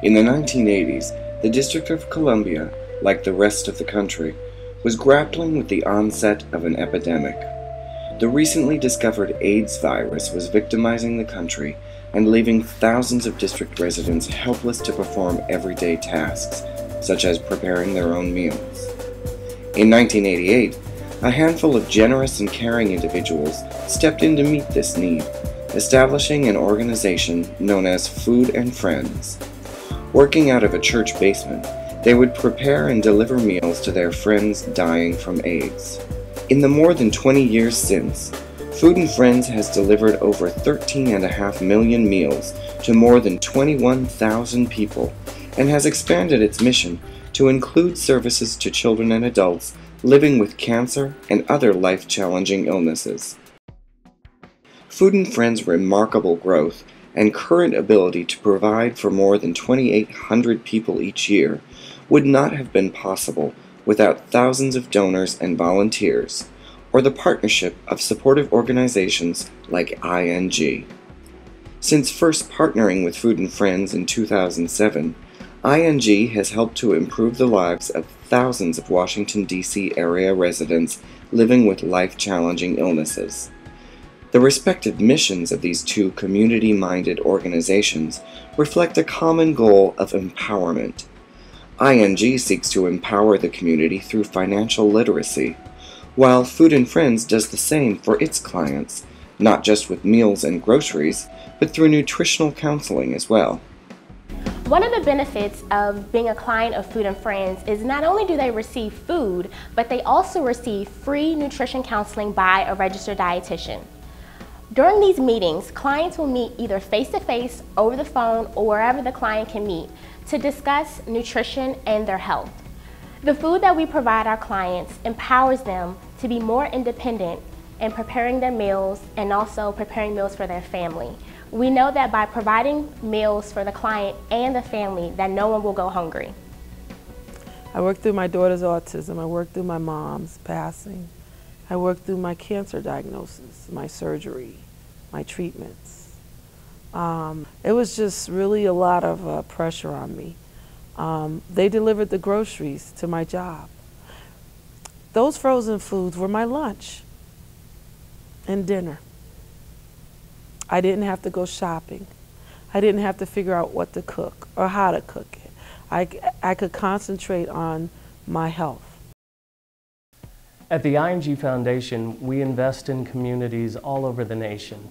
In the 1980s, the District of Columbia, like the rest of the country, was grappling with the onset of an epidemic. The recently discovered AIDS virus was victimizing the country and leaving thousands of district residents helpless to perform everyday tasks, such as preparing their own meals. In 1988, a handful of generous and caring individuals stepped in to meet this need, establishing an organization known as Food and Friends. Working out of a church basement, they would prepare and deliver meals to their friends dying from AIDS. In the more than 20 years since, Food and Friends has delivered over 13.5 million meals to more than 21,000 people and has expanded its mission to include services to children and adults living with cancer and other life-challenging illnesses. Food and Friends' remarkable growth and current ability to provide for more than 2,800 people each year would not have been possible without thousands of donors and volunteers, or the partnership of supportive organizations like ING. Since first partnering with Food and Friends in 2007, ING has helped to improve the lives of thousands of Washington, D.C. area residents living with life-challenging illnesses. The respective missions of these two community-minded organizations reflect a common goal of empowerment. ING seeks to empower the community through financial literacy, while Food and Friends does the same for its clients, not just with meals and groceries, but through nutritional counseling as well. One of the benefits of being a client of Food and Friends is not only do they receive food, but they also receive free nutrition counseling by a registered dietitian. During these meetings, clients will meet either face-to-face, over the phone, or wherever the client can meet to discuss nutrition and their health. The food that we provide our clients empowers them to be more independent in preparing their meals and also preparing meals for their family. We know that by providing meals for the client and the family, that no one will go hungry. I worked through my daughter's autism. I worked through my mom's passing. I worked through my cancer diagnosis, my surgery, my treatments. It was just really a lot of pressure on me. They delivered the groceries to my job. Those frozen foods were my lunch and dinner. I didn't have to go shopping. I didn't have to figure out what to cook or how to cook it. I could concentrate on my health. At the ING Foundation, we invest in communities all over the nation.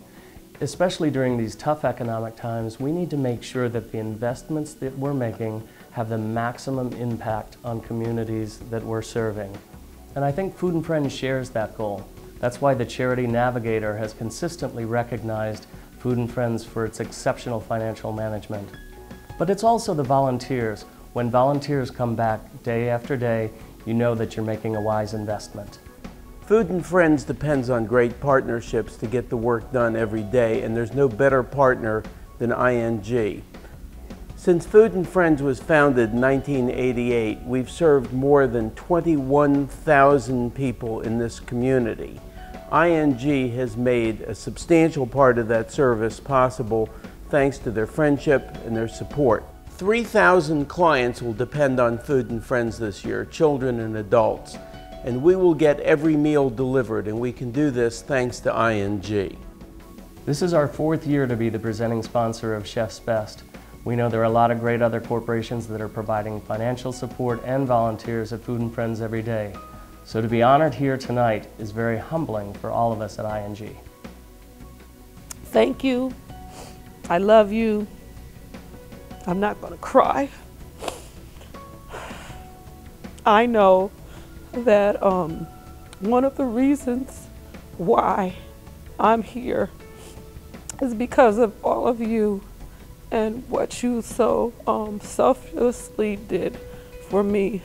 Especially during these tough economic times, we need to make sure that the investments that we're making have the maximum impact on communities that we're serving. And I think Food and Friends shares that goal. That's why the Charity Navigator has consistently recognized Food and Friends for its exceptional financial management. But it's also the volunteers. When volunteers come back day after day, you know that you're making a wise investment. Food and Friends depends on great partnerships to get the work done every day, and there's no better partner than ING. Since Food and Friends was founded in 1988, we've served more than 21,000 people in this community. ING has made a substantial part of that service possible thanks to their friendship and their support. 3,000 clients will depend on Food and Friends this year, children and adults, and we will get every meal delivered, and we can do this thanks to ING. This is our 4th year to be the presenting sponsor of Chef's Best. We know there are a lot of great other corporations that are providing financial support and volunteers at Food and Friends every day. So to be honored here tonight is very humbling for all of us at ING. Thank you. I love you. I'm not going to cry. I know that one of the reasons why I'm here is because of all of you and what you so selflessly did for me